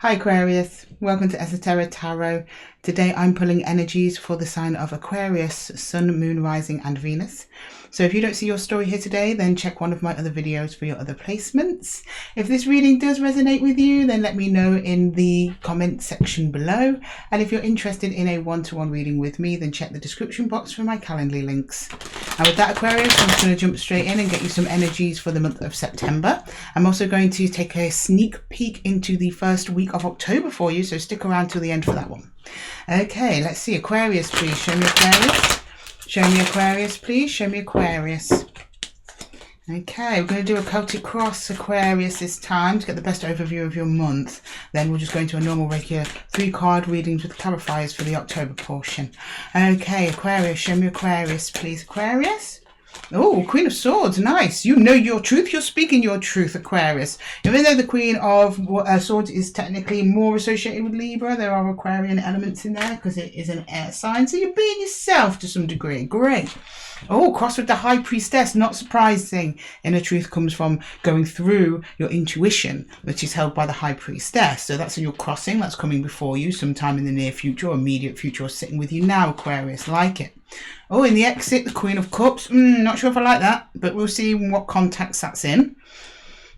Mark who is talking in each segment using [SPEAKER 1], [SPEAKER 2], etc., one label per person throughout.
[SPEAKER 1] Hi Aquarius, welcome to Esotera Tarot. Today I'm pulling energies for the sign of Aquarius, Sun, Moon, Rising and Venus. So if you don't see your story here today, then check one of my other videos for your other placements. If this reading does resonate with you, then let me know in the comment section below. And if you're interested in a one-to-one reading with me, then check the description box for my Calendly links. And with that, Aquarius, I'm just going to jump straight in and get you some energies for the month of September. I'm also going to take a sneak peek into the first week of October for you, so stick around till the end for that one. Okay, let's see. Aquarius, please. Show me Aquarius. Show me Aquarius, please. Show me Aquarius. Okay, we're going to do a Celtic Cross Aquarius this time to get the best overview of your month. Then we'll just go into a normal regular 3-card readings with clarifiers for the October portion. Okay, Aquarius, show me Aquarius, please. Aquarius. Oh, Queen of Swords, nice. You know your truth. You're speaking your truth, Aquarius. Even though the Queen of Swords is technically more associated with Libra, there are Aquarian elements in there because it is an air sign. So you're being yourself to some degree. Great. Oh, cross with the High Priestess. Not surprising. Inner truth comes from going through your intuition, which is held by the High Priestess. So that's your crossing. That's coming before you sometime in the near future or immediate future, or sitting with you now, Aquarius. Like it. Oh, in the exit, the Queen of Cups. Not sure if I like that, but we'll see what context that's in.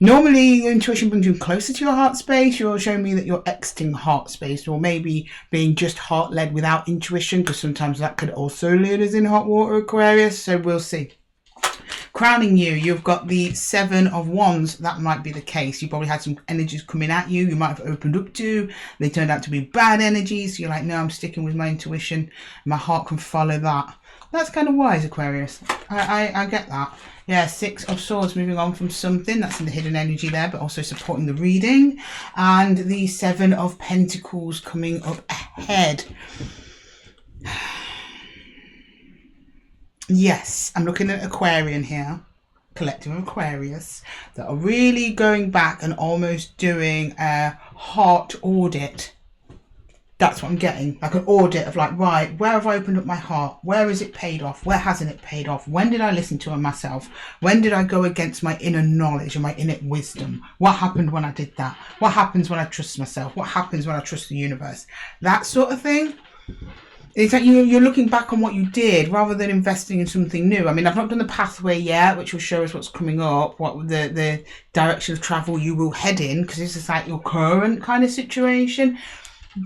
[SPEAKER 1] Normally, your intuition brings you closer to your heart space. You're showing me that you're exiting heart space, or maybe being just heart-led without intuition, because sometimes that could also lead us in hot water, Aquarius. So we'll see. Crowning you, you've got the 7 of Wands. That might be the case. You probably had some energies coming at you. You might have opened up to. They turned out to be bad energies. So you're like, no, I'm sticking with my intuition. My heart can follow that. That's kind of wise, Aquarius. I get that. Yeah, 6 of Swords, moving on from something. That's in the hidden energy there, but also supporting the reading. And the 7 of Pentacles coming up ahead. Yes, I'm looking at Aquarian here. Collective of Aquarius that are really going back and almost doing a heart audit. That's what I'm getting, like an audit of like, right, where have I opened up my heart? Where is it paid off? Where hasn't it paid off? When did I listen to myself? When did I go against my inner knowledge and my inner wisdom? What happened when I did that? What happens when I trust myself? What happens when I trust the universe? That sort of thing. It's like you're looking back on what you did rather than investing in something new. I mean, I've not done the pathway yet, which will show us what's coming up, what the direction of travel you will head in, because this is like your current kind of situation.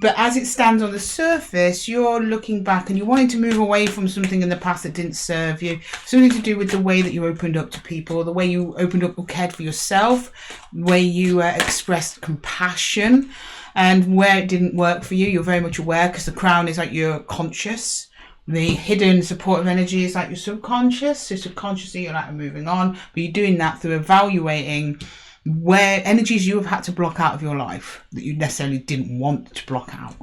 [SPEAKER 1] But as it stands on the surface, you're looking back and you're wanting to move away from something in the past that didn't serve you. Something to do with the way that you opened up to people, the way you opened up or cared for yourself, the way you expressed compassion, and where it didn't work for you. You're very much aware, because the crown is like your conscious. The hidden supportive energy is like your subconscious. So subconsciously you're like moving on, but you're doing that through evaluating where energies you have had to block out of your life that you necessarily didn't want to block out,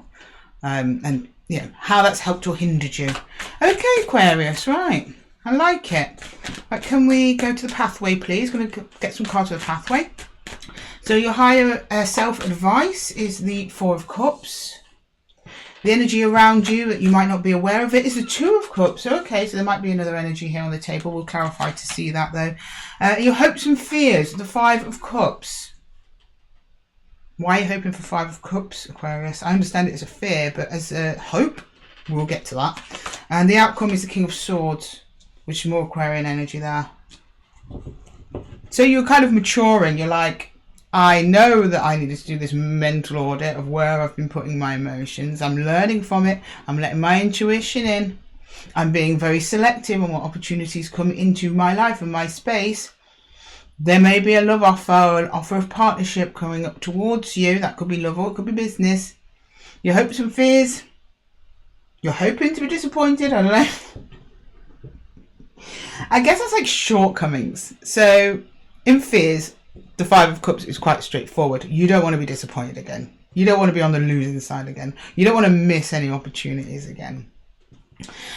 [SPEAKER 1] and you know how that's helped or hindered you. Okay, Aquarius, right, I like it. Right, can we go to the pathway, please? Going to get some cards for the pathway. So your higher self advice is the 4 of Cups. The energy around you that you might not be aware of it is the 2 of Cups. Okay, so there might be another energy here on the table. We'll clarify to see that though. Your hopes and fears, the 5 of Cups. Why are you hoping for 5 of Cups, Aquarius? I understand it as a fear, but as a hope, we'll get to that. And the outcome is the King of Swords, which is more Aquarian energy there. So you're kind of maturing. You're like, I know that I needed to do this mental audit of where I've been putting my emotions. I'm learning from it. I'm letting my intuition in. I'm being very selective on what opportunities come into my life and my space. There may be a love offer or an offer of partnership coming up towards you. That could be love or it could be business. Your hopes and fears. You're hoping to be disappointed. I don't know. I guess that's like shortcomings. So in fears, the 5 of Cups is quite straightforward. You don't want to be disappointed again. You don't want to be on the losing side again. You don't want to miss any opportunities again.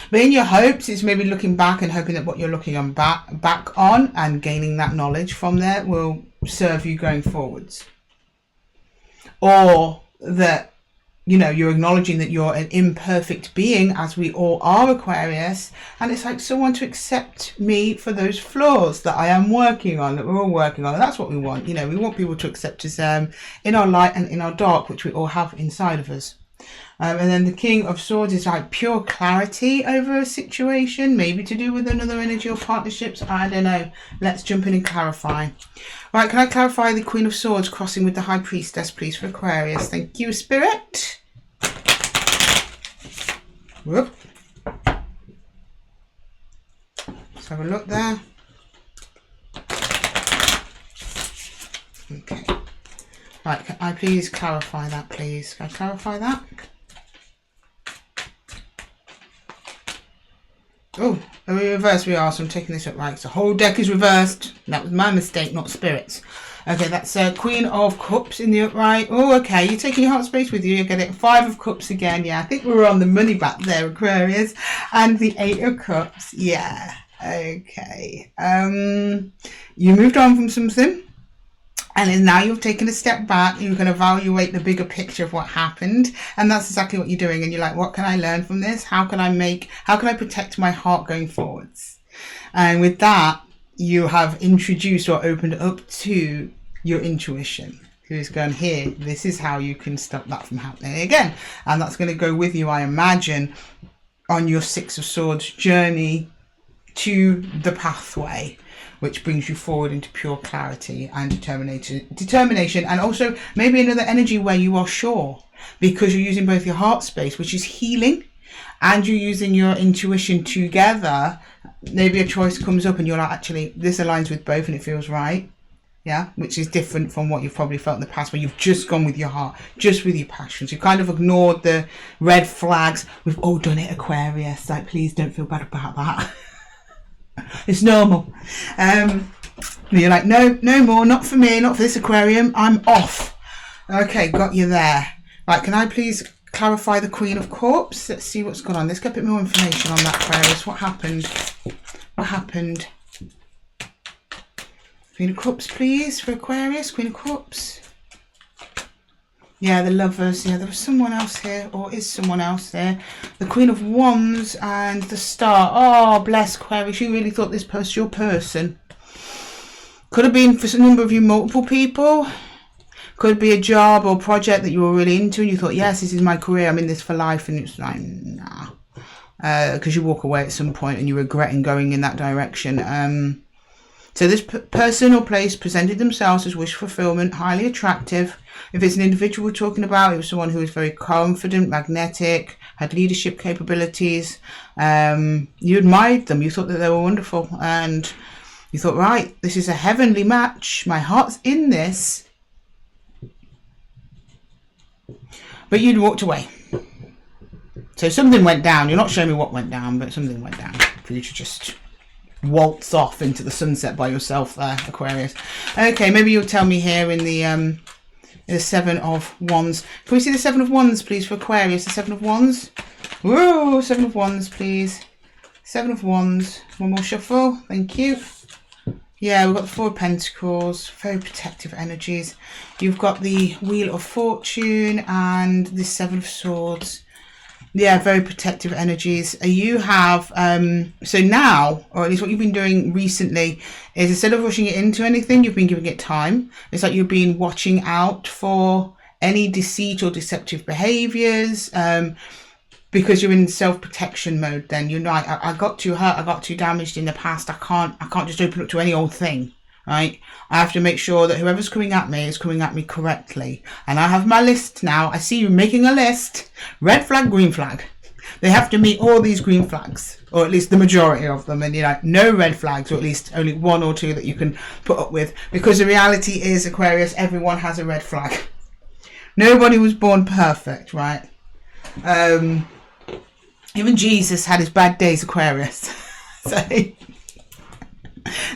[SPEAKER 1] But in your hopes, it's maybe looking back and hoping that what you're looking on back on and gaining that knowledge from there will serve you going forwards. Or that you know, you're acknowledging that you're an imperfect being, as we all are, Aquarius. And it's like someone to accept me for those flaws that I am working on, that we're all working on. And that's what we want. You know, we want people to accept us in our light and in our dark, which we all have inside of us. And then the King of Swords is like pure clarity over a situation, maybe to do with another energy or partnerships. I don't know. Let's jump in and clarify. Right, can I clarify the Queen of Swords crossing with the High Priestess, please, for Aquarius? Thank you, Spirit. Whoop. Let's have a look there. Okay. Right, can I please clarify that, please? Can I clarify that? Oh, are we reversed? We are, so I'm taking this up right. So the whole deck is reversed. That was my mistake, not Spirits. Okay, that's Queen of Cups in the upright. Oh, okay, you're taking your heart space with you. You get it. 5 of Cups again. Yeah, I think we were on the money back there, Aquarius. And the 8 of Cups. Yeah, okay. You moved on from something. And then now you've taken a step back, you can evaluate the bigger picture of what happened. And that's exactly what you're doing. And you're like, what can I learn from this? How can I protect my heart going forwards? And with that, you have introduced or opened up to your intuition. Who's going, here, this is how you can stop that from happening again. And that's going to go with you, I imagine, on your 6 of Swords journey to the pathway, which brings you forward into pure clarity and determination, and also maybe another energy where you are sure, because you're using both your heart space, which is healing, and you're using your intuition together. Maybe a choice comes up and you're like, actually, this aligns with both and it feels right. Yeah, which is different from what you've probably felt in the past, where you've just gone with your heart, just with your passions. You've kind of ignored the red flags. We've all done it, Aquarius. Like, please don't feel bad about that. It's normal. You're like, no more, not for me, not for this aquarium, I'm off. Okay, got you there. Right, can I please clarify the Queen of Cups? Let's see what's going on. Let's get a bit more information on that, Aquarius. What happened? What happened? Queen of Cups, please, for Aquarius. Queen of Cups. Yeah, the Lovers. Yeah, there was someone else here, or is someone else there. The Queen of Wands and the Star. Oh, bless Aquarius. You really thought this was your person. Could have been, for a number of you, multiple people. Could be a job or project that you were really into and you thought, yes, this is my career, I'm in this for life. And it's like, nah. Because you walk away at some point and you're regretting going in that direction. So this person or place presented themselves as wish fulfillment, highly attractive. If it's an individual we're talking about, it was someone who was very confident, magnetic, had leadership capabilities. You admired them. You thought that they were wonderful. And you thought, right, this is a heavenly match. My heart's in this. But you'd walked away. So something went down. You're not showing me what went down, but something went down for you to just waltz off into the sunset by yourself there, Aquarius. Okay, maybe you'll tell me here in the 7 of Wands. Can we see the 7 of Wands, please, for Aquarius? The 7 of Wands. Whoa, 7 of Wands, please. 7 of Wands. One more shuffle. Thank you. Yeah, we've got the 4 of Pentacles. Very protective energies. You've got the Wheel of Fortune and the 7 of Swords. Yeah, very protective energies. You have, so now, or at least what you've been doing recently, is instead of rushing it into anything, you've been giving it time. It's like you've been watching out for any deceit or deceptive behaviours, because you're in self-protection mode. Then you're like, I got too hurt, I got too damaged in the past, I can't just open up to any old thing. Right, I have to make sure that whoever's coming at me is coming at me correctly. And I have my list now. I see you making a list. Red flag, green flag. They have to meet all these green flags, or at least the majority of them. And you're like, no red flags, or at least only 1 or 2 that you can put up with. Because the reality is, Aquarius, everyone has a red flag. Nobody was born perfect, right? Even Jesus had his bad days, Aquarius. So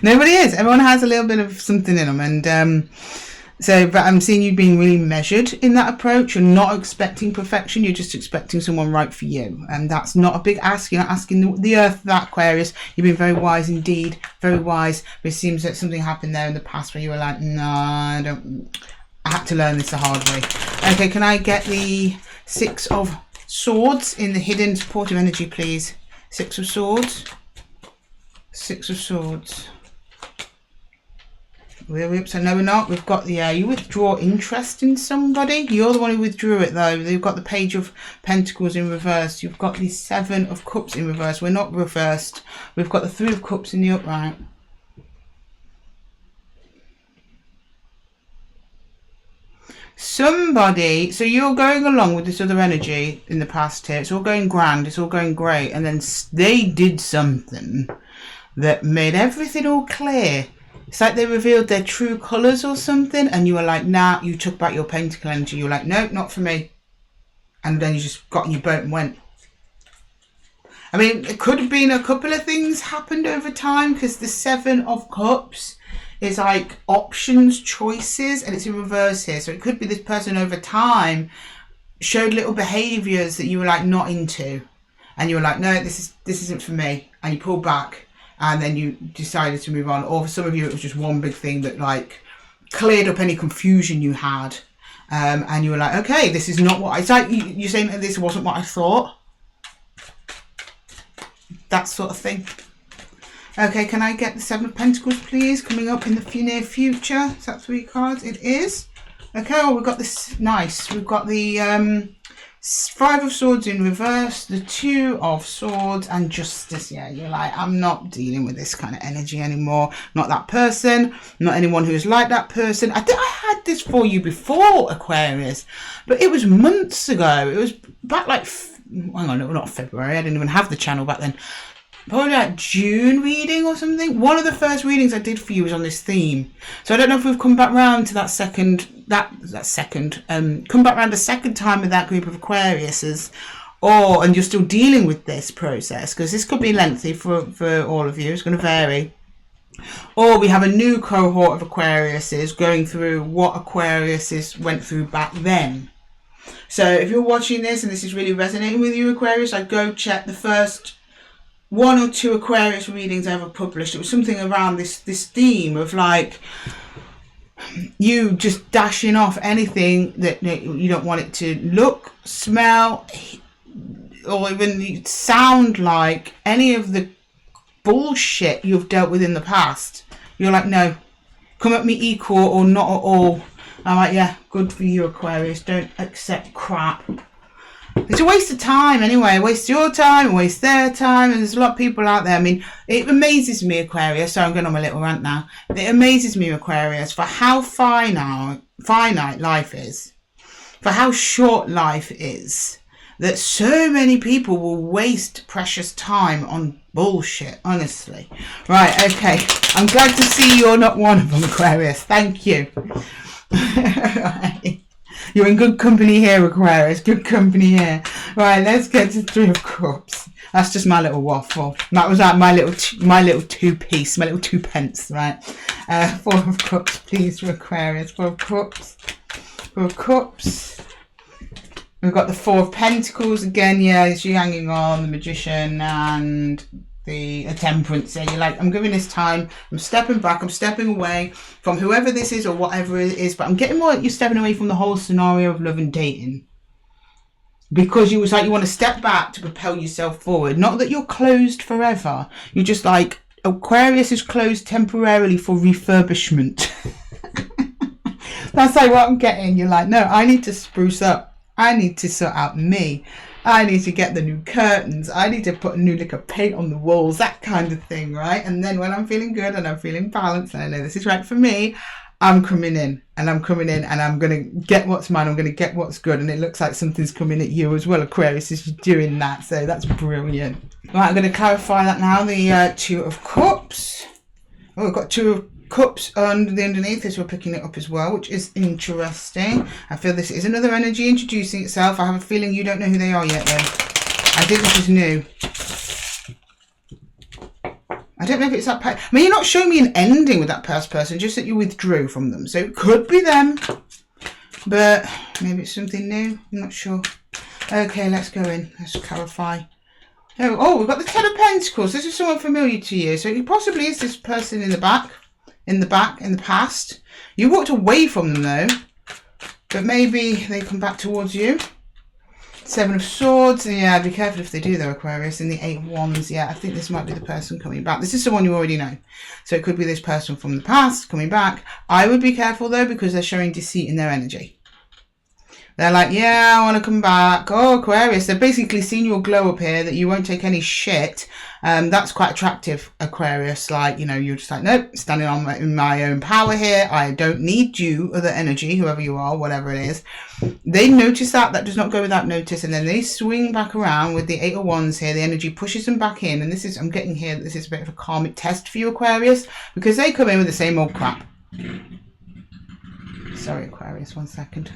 [SPEAKER 1] nobody is. Everyone has a little bit of something in them. And but I'm seeing you being really measured in that approach. You're not expecting perfection. You're just expecting someone right for you. And that's not a big ask. You're not asking the earth that, Aquarius. You've been very wise indeed. Very wise. But it seems that something happened there in the past where you were like, no, I had to learn this the hard way. Okay, can I get the Six of Swords in the hidden supportive energy, please. Six of Swords. Six of Swords. Whoops, no we're not. We've got the, you withdraw interest in somebody. You're the one who withdrew it though. You've got the Page of Pentacles in reverse. You've got the Seven of Cups in reverse. We're not reversed. We've got the Three of Cups in the upright. Somebody, so you're going along with this other energy in the past here. It's all going grand. It's all going great. And then they did something that made everything all clear. It's like they revealed their true colours or something, and you were like, nah, you took back your pentacle energy. You were like, no, not for me. And then you just got in your boat and went. I mean, it could have been a couple of things happened over time, because the Seven of Cups is like options, choices, and it's in reverse here. So it could be this person over time showed little behaviours that you were like not into. And you were like, no, this isn't for me. And you pulled back. And then you decided to move on. Or for some of you, it was just one big thing that like cleared up any confusion you had. And you were like, okay, this is not what it's like you're saying that this wasn't what I thought. That sort of thing. Okay, can I get the Seven of Pentacles, please? Coming up in the near future. Is that 3 cards? It is. Okay, well, we've got this. Nice. We've got the Five of Swords in reverse, the Two of Swords, and Justice. Yeah, you're like, I'm not dealing with this kind of energy anymore. Not that person. Not anyone who's like that person. I think I had this for you before, Aquarius, but it was months ago. It was back like, hang on, no, not February. I didn't even have the channel back then. Probably like June reading or something. One of the first readings I did for you was on this theme. So I don't know if we've come back round to that come back round a second time with that group of Aquariuses, and you're still dealing with this process, because this could be lengthy for all of you. It's going to vary. Or we have a new cohort of Aquariuses going through what Aquariuses went through back then. So if you're watching this and this is really resonating with you, Aquarius, I'd go check the first 1 or 2 Aquarius readings I ever published. It was something around this theme of like you just dashing off anything that you don't want it to look, smell, or even sound like, any of the bullshit you've dealt with in the past. You're like, no, come at me equal or not at all. I'm like, yeah, good for you, Aquarius. Don't accept crap. It's a waste of time anyway. Waste your time, waste their time, and there's a lot of people out there. I mean, it amazes me, Aquarius, so I'm going on my little rant now. It amazes me, Aquarius, for how finite life is, for how short life is, that so many people will waste precious time on bullshit, honestly. Right, okay. I'm glad to see you're not one of them, Aquarius. Thank you. Right. You're in good company here, Aquarius. Good company here. Right, let's get to Three of Cups. That's just my little waffle. That was like my little two-piece, my little 2 pence, right? 4 of Cups, please, for Aquarius. 4 of Cups. 4 of Cups. We've got the 4 of Pentacles again. Yeah, she's hanging on, the Magician, and the Temperance. You're like, I'm giving this time. I'm stepping back. I'm stepping away from whoever this is or whatever it is. But I'm getting more like you're stepping away from the whole scenario of love and dating. Because you was like, you want to step back to propel yourself forward. Not that you're closed forever. You're just like, Aquarius is closed temporarily for refurbishment. That's like what I'm getting. You're like, no, I need to spruce up. I need to sort out me. I need to get the new curtains. I need to put a new lick of paint on the walls. That kind of thing, right? And then when I'm feeling good and I'm feeling balanced and I know this is right for me, I'm coming in and I'm going to get what's mine. I'm going to get what's good. And it looks like something's coming at you as well, Aquarius, as you're doing that. So that's brilliant. Right, I'm going to clarify that now. The 2 of Cups. Oh, we've got 2 of Cups underneath as we're picking it up as well, which is interesting. I feel this is another energy introducing itself. I have a feeling you don't know who they are yet, though. I think this is new. I don't know if it's that I mean, you're not showing me an ending with that past person, just that you withdrew from them. So it could be them, but maybe it's something new. I'm not sure. Okay, let's go in. Let's clarify. Oh, we've got the 10 of Pentacles. This is someone familiar to you. So it possibly is this person in the back. In the past. You walked away from them though, but maybe they come back towards you. Seven of Swords. Yeah, be careful if they do though, Aquarius. And the Eight of Wands. Yeah, I think this might be the person coming back. This is someone you already know. So it could be this person from the past coming back. I would be careful though, because they're showing deceit in their energy. They're like, yeah, I want to come back. Oh, Aquarius. They're basically seeing your glow up here, that you won't take any shit. That's quite attractive, Aquarius. Like, you know, you're just like, nope, standing on in my own power here. I don't need you, other energy, whoever you are, whatever it is. They notice that. That does not go without notice. And then they swing back around with the Eight of Wands here. The energy pushes them back in. And this is, I'm getting here, this is a bit of a karmic test for you, Aquarius, because they come in with the same old crap. Sorry, Aquarius, 1 second.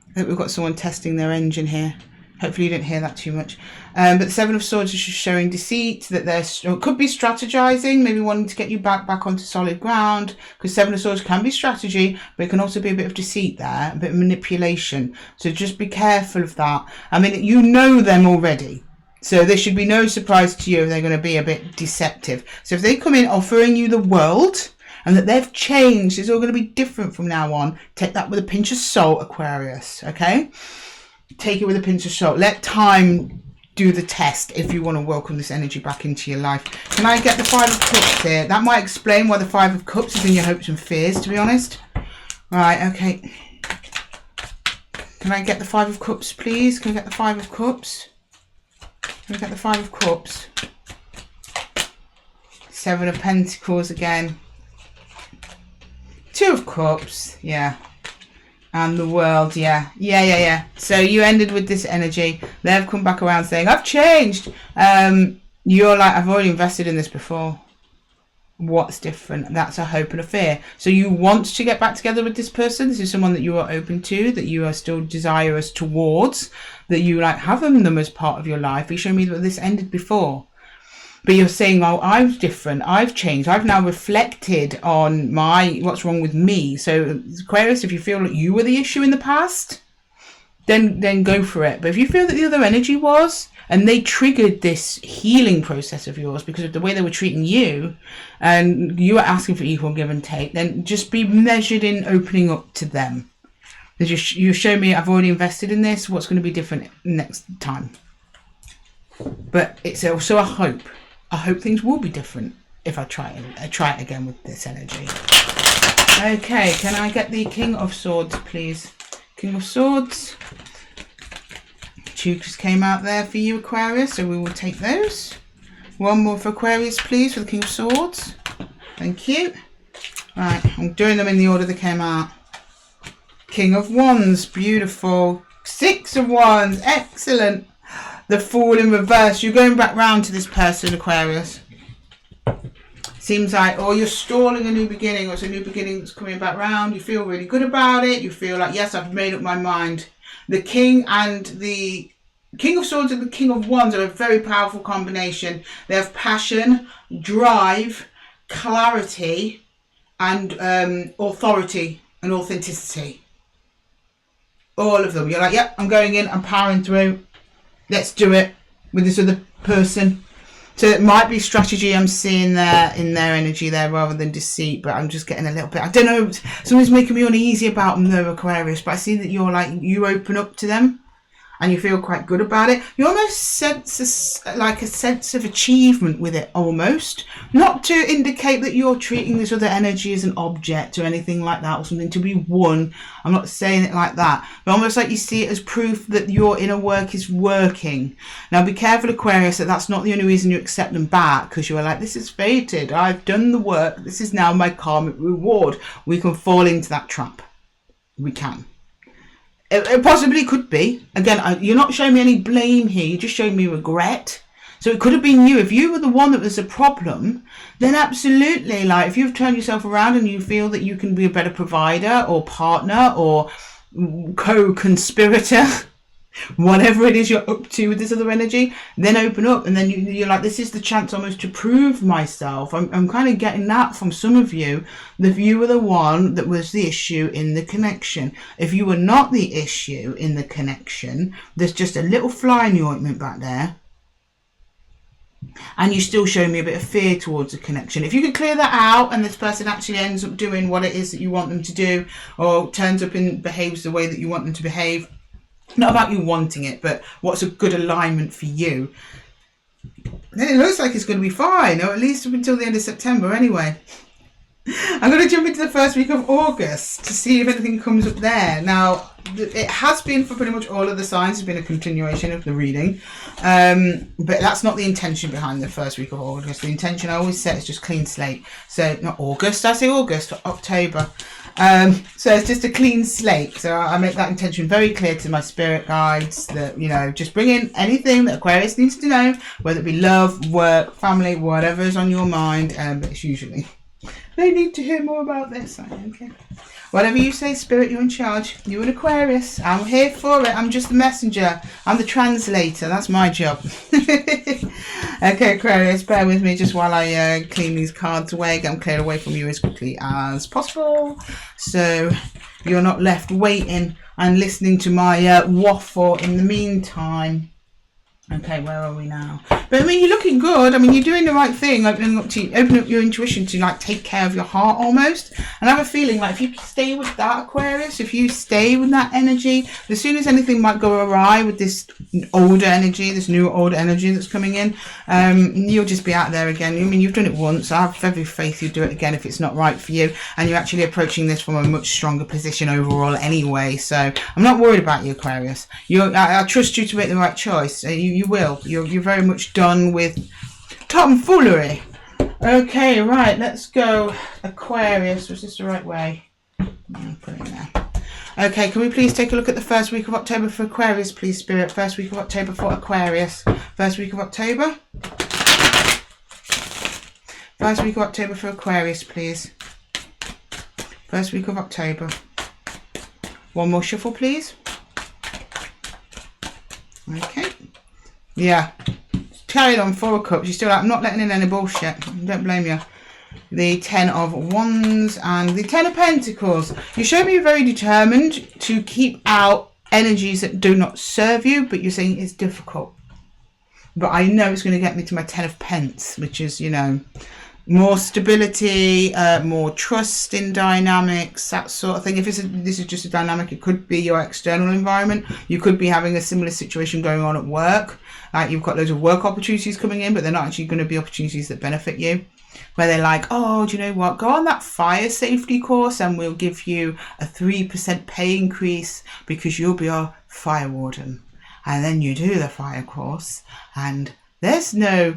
[SPEAKER 1] I think we've got someone testing their engine here. Hopefully you didn't hear that too much. But the Seven of Swords is just showing deceit, that they're, or could be strategizing, maybe wanting to get you back onto solid ground, because Seven of Swords can be strategy, but it can also be a bit of deceit there, a bit of manipulation. So just be careful of that. I mean, you know them already. So there should be no surprise to you if they're going to be a bit deceptive. So if they come in offering you the world, and that they've changed, it's all going to be different from now on, take that with a pinch of salt, Aquarius, okay? Take it with a pinch of salt. Let time do the test if you want to welcome this energy back into your life. Can I get the Five of Cups here? That might explain why the Five of Cups is in your hopes and fears, to be honest. Right, okay. Can I get the Five of Cups, please? Can I get the Five of Cups? Can I get the Five of Cups? Seven of Pentacles again. Two of Cups, yeah. And the World, yeah. Yeah. So you ended with this energy. They've come back around saying, I've changed. You're like, I've already invested in this before. What's different? That's a hope and a fear. So you want to get back together with this person. This is someone that you are open to, that you are still desirous towards, that you like having them as part of your life. You show me that this ended before. But you're saying, oh, I'm different. I've changed. I've now reflected on what's wrong with me. So Aquarius, if you feel like you were the issue in the past, then go for it. But if you feel that the other energy was, and they triggered this healing process of yours because of the way they were treating you, and you were asking for equal give and take, then just be measured in opening up to them. You show me, I've already invested in this. What's going to be different next time? But it's also a hope. I hope things will be different if I try it again with this energy. Okay, can I get the King of Swords, please? King of Swords. Two just came out there for you, Aquarius, so we will take those. One more for Aquarius, please, for the King of Swords. Thank you. Right, I'm doing them in the order they came out. King of Wands, beautiful. Six of Wands, excellent. The Fool in reverse. You're going back round to this person, Aquarius. Seems like, or you're stalling a new beginning, or it's a new beginning that's coming back round. You feel really good about it. You feel like, yes, I've made up my mind. The King and the King of Swords and the King of Wands are a very powerful combination. They have passion, drive, clarity, and authority and authenticity. All of them. You're like, yep, I'm going in, I'm powering through. Let's do it with this other person. So it might be strategy I'm seeing there in their energy there rather than deceit, but I'm just getting a little bit, I don't know, something's making me uneasy about them though, Aquarius, but I see that you're like, you open up to them and you feel quite good about it. You almost sense like a sense of achievement with it, almost. Not to indicate that you're treating this other energy as an object or anything like that, or something to be won. I'm not saying it like that, but almost like you see it as proof that your inner work is working. Now be careful, Aquarius, that that's not the only reason you accept them back, because you are like, this is fated, I've done the work, this is now my karmic reward. We can fall into that trap. We can. It possibly could be. Again, you're not showing me any blame here. You're just showing me regret. So it could have been you. If you were the one that was a problem, then absolutely, like, if you've turned yourself around and you feel that you can be a better provider or partner or co-conspirator, whatever it is you're up to with this other energy, then open up. And then you're like, this is the chance almost to prove myself. I'm kind of getting that from some of you, that you were the one that was the issue in the connection. If you were not the issue in the connection, there's just a little fly in the ointment back there. and you still show me a bit of fear towards the connection. If you can clear that out and this person actually ends up doing what it is that you want them to do, or turns up and behaves the way that you want them to behave, not about you wanting it, but what's a good alignment for you, then it looks like it's going to be fine, or at least up until the end of September anyway. I'm going to jump into the first week of August to see if anything comes up there. Now, it has been for pretty much all of the signs. It's been a continuation of the reading. But that's not the intention behind the first week of August. The intention I always set is just clean slate. So, not August, I say August, October. So it's just a clean slate. So I make that intention very clear to my spirit guides that, you know, just bring in anything that Aquarius needs to know, whether it be love, work, family, whatever is on your mind. But it's usually... they need to hear more about this. Okay. Whatever you say, Spirit, you're in charge. You're an Aquarius. I'm here for it. I'm just the messenger. I'm the translator. That's my job. Okay, Aquarius, bear with me just while I clean these cards away. Get them cleared away from you as quickly as possible, so you're not left waiting and listening to my waffle in the meantime. Okay, where are we now? But I mean, you're looking good. I mean, you're doing the right thing, opening up your intuition to like take care of your heart almost. And I have a feeling like if you stay with that, Aquarius, if you stay with that energy, as soon as anything might go awry with this older energy, this new older energy that's coming in, you'll just be out there again. I mean, you've done it once. I have every faith you'll do it again if it's not right for you. And you're actually approaching this from a much stronger position overall anyway. So I'm not worried about you, Aquarius. I trust you to make the right choice. You will. You're very much done with tomfoolery. Okay, right. Let's go, Aquarius. Was this the right way? I'll put it in there. Okay, can we please take a look at the first week of October for Aquarius, please, Spirit? First week of October for Aquarius. First week of October. First week of October for Aquarius, please. First week of October. One more shuffle, please. Okay. Yeah. Carried on, 4 of Cups. You're still like, I'm not letting in any bullshit. Don't blame you. The 10 of Wands and the 10 of Pentacles. You show me you're very determined to keep out energies that do not serve you, but you're saying it's difficult. But I know it's going to get me to my 10 of Pence, which is, you know, more stability, more trust in dynamics, that sort of thing. If this is just a dynamic, it could be your external environment. You could be having a similar situation going on at work. Like you've got loads of work opportunities coming in, but they're not actually going to be opportunities that benefit you. Where they're like, oh, do you know what? Go on that fire safety course and we'll give you a 3% pay increase because you'll be our fire warden. And then you do the fire course and there's no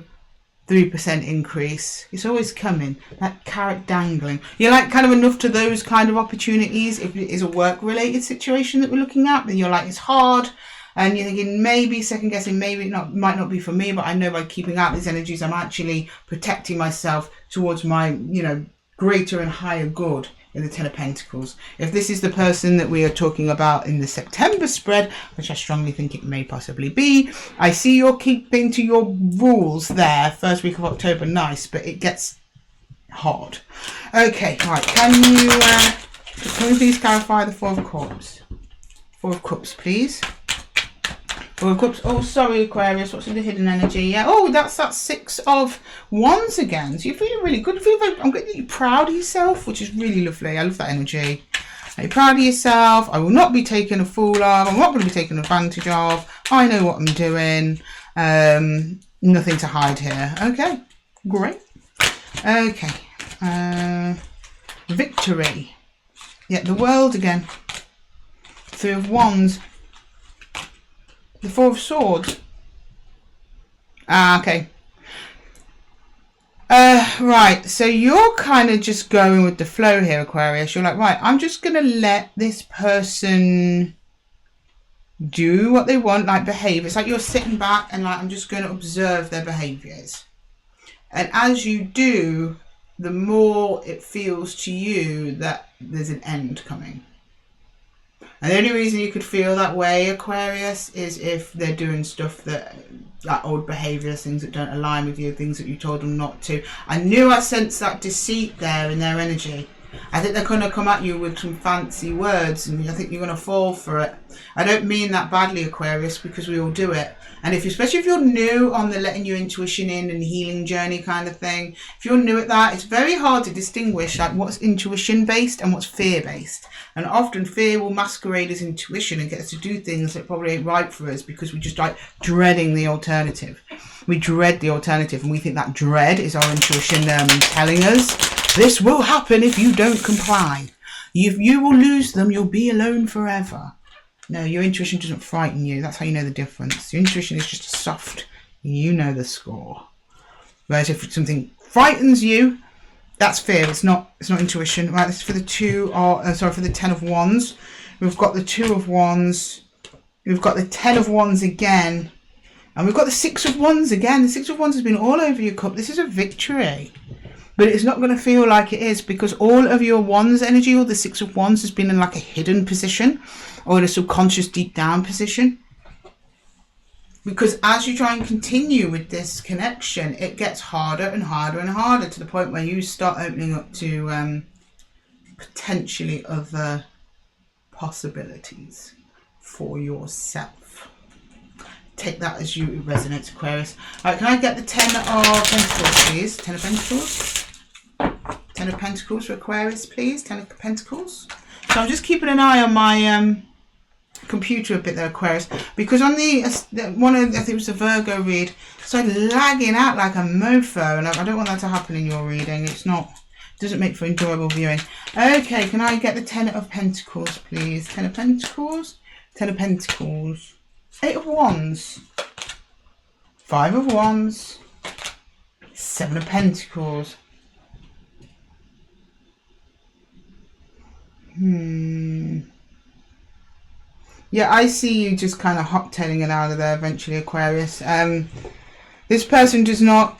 [SPEAKER 1] 3% increase. It's always coming. That carrot dangling. You're like kind of enough to those kind of opportunities. If it is a work related situation that we're looking at, then you're like, it's hard. And you're thinking maybe second guessing, maybe it might not be for me, but I know by keeping out these energies, I'm actually protecting myself towards my, you know, greater and higher good in the 10 of Pentacles. If this is the person that we are talking about in the September spread, which I strongly think it may possibly be, I see you're keeping to your rules there. First week of October, nice, but it gets hard. Okay, right. Can you please clarify the 4 of Cups? 4 of Cups, please. 4 of Cups. Oh, sorry, Aquarius. What's in the hidden energy? Yeah. Oh, that's that 6 of Wands again. So you're feeling really good. I'm getting you proud of yourself, which is really lovely. I love that energy. You're proud of yourself. I will not be taken a fool of. I'm not going to be taken advantage of. I know what I'm doing. Nothing to hide here. Okay. Great. Okay. Victory. Yeah, the World again. 3 of Wands. The 4 of Swords. Okay. Right, so you're kind of just going with the flow here, Aquarius. You're like, right, I'm just going to let this person do what they want, like behave. It's like you're sitting back and like, I'm just going to observe their behaviours. And as you do, the more it feels to you that there's an end coming. And the only reason you could feel that way, Aquarius, is if they're doing stuff that, like old behaviours, things that don't align with you, things that you told them not to. I knew I sensed that deceit there in their energy. I think they're going to come at you with some fancy words, and I think you're going to fall for it. I don't mean that badly, Aquarius, because we all do it. And especially if you're new on the letting your intuition in and healing journey kind of thing, if you're new at that, it's very hard to distinguish like what's intuition based and what's fear based. And often fear will masquerade as intuition and get us to do things that probably ain't right for us because we just like dreading the alternative. We dread the alternative, and we think that dread is our intuition telling us this will happen if you don't comply. If you will lose them, you'll be alone forever. No, your intuition doesn't frighten you. That's how you know the difference. Your intuition is just a soft, you know the score. Whereas if something frightens you, that's fear. It's not intuition. Right, this is for for the 10 of Wands. We've got the 2 of Wands. We've got the 10 of Wands again. And we've got the 6 of Wands again. The 6 of Wands has been all over your cup. This is a victory. But it's not going to feel like it is, because all of your Wands energy, or the 6 of Wands, has been in like a hidden position or in a subconscious deep down position. Because as you try and continue with this connection, it gets harder and harder and harder, to the point where you start opening up to potentially other possibilities for yourself. Take that as you resonate, Aquarius. All right, can I get the 10 of Pentacles, please? 10 of Pentacles. 10 of Pentacles for Aquarius, please. 10 of Pentacles. So I'm just keeping an eye on my computer a bit there, Aquarius, because on the one of, I think it was the Virgo read, started lagging out like a mofo, and I don't want that to happen in your reading. It doesn't make for enjoyable viewing. Okay, can I get the 10 of Pentacles, please? 10 of Pentacles. 10 of Pentacles. 8 of Wands. 5 of Wands. 7 of Pentacles. Yeah, I see you just kind of hot-tailing it out of there eventually, Aquarius. This person is not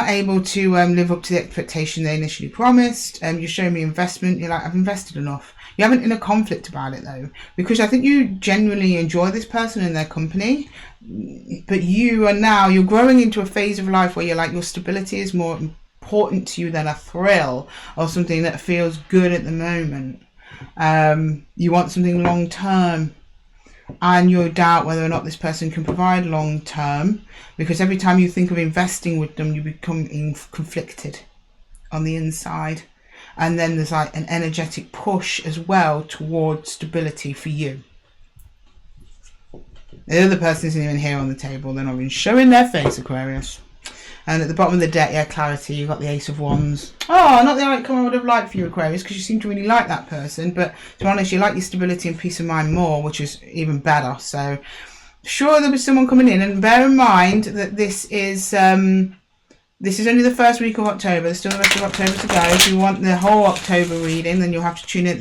[SPEAKER 1] able to live up to the expectation they initially promised. You show me investment. You're like, I've invested enough. You haven't in a conflict about it, though, because I think you genuinely enjoy this person and their company. But you're growing into a phase of life where you're like, your stability is more important to you than a thrill or something that feels good at the moment. You want something long term, and you doubt whether or not this person can provide long term, because every time you think of investing with them, you become conflicted on the inside. And then there's like an energetic push as well towards stability for you. The other person isn't even here on the table. They're not even showing their face, Aquarius. And at the bottom of the deck, yeah, clarity, you've got the Ace of Wands. Oh, not the outcome I would have liked for you, Aquarius, because you seem to really like that person. But to be honest, you like your stability and peace of mind more, which is even better. So, sure, there'll be someone coming in. And bear in mind that this is only the first week of October. There's still the rest of October to go. If you want the whole October reading, then you'll have to tune in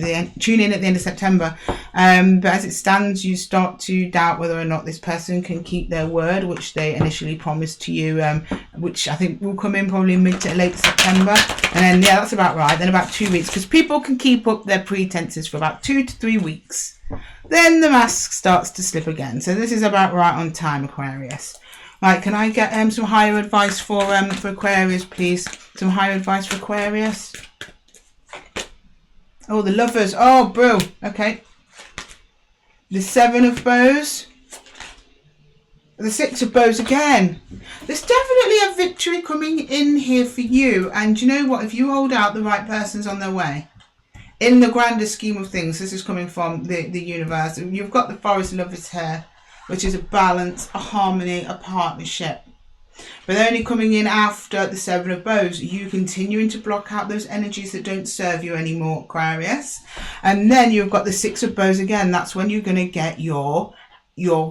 [SPEAKER 1] at the end of September. But as it stands, you start to doubt whether or not this person can keep their word, which they initially promised to you, which I think will come in probably mid to late September. And then, yeah, that's about right. Then about 2 weeks, because people can keep up their pretenses for about 2 to 3 weeks. Then the mask starts to slip again. So this is about right on time, Aquarius. Right, can I get some higher advice for Aquarius, please? Some higher advice for Aquarius. Oh, the Lovers. Oh, bro. Okay. The 7 of Bows. The 6 of Bows again. There's definitely a victory coming in here for you. And you know what? If you hold out, the right person's on their way. In the grander scheme of things, this is coming from the universe. You've got the Forest Lovers here, which is a balance, a harmony, a partnership. But they're only coming in after the 7 of Bows. You continuing to block out those energies that don't serve you anymore, Aquarius. And then you've got the 6 of Bows again. That's when you're going to get your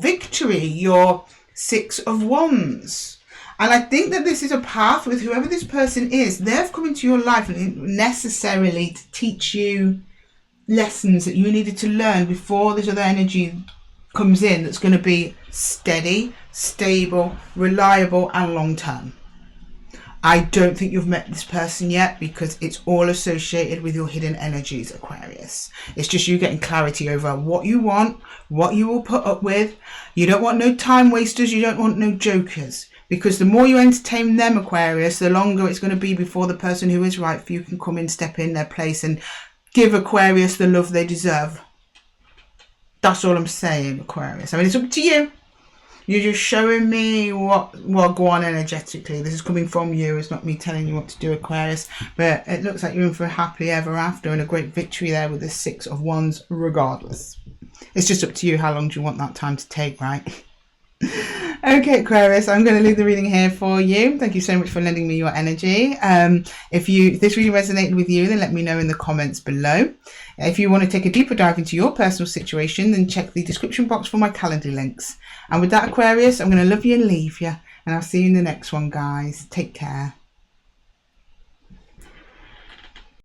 [SPEAKER 1] victory, your 6 of Wands. And I think that this is a path with whoever this person is. They've come into your life necessarily to teach you lessons that you needed to learn before this other energy comes in, that's going to be steady, stable, reliable and long term. I don't think you've met this person yet, because it's all associated with your hidden energies, Aquarius. It's just you getting clarity over what you want, what you will put up with. You don't want no time wasters, you don't want no jokers. Because the more you entertain them, Aquarius, the longer it's going to be before the person who is right for you can come in, step in their place and give Aquarius the love they deserve. That's all I'm saying, Aquarius. I mean, it's up to you. You're just showing me what go on energetically. This is coming from you. It's not me telling you what to do, Aquarius. But it looks like you're in for a happily ever after and a great victory there with the 6 of Wands regardless. It's just up to you how long do you want that time to take, right? Okay, Aquarius, I'm going to leave the reading here for you. Thank you so much for lending me your energy. If this really resonated with you, then let me know in the comments below. If you want to take a deeper dive into your personal situation, then check the description box for my calendar links. And with that, Aquarius, I'm going to love you and leave you. And I'll see you in the next one, guys. Take care.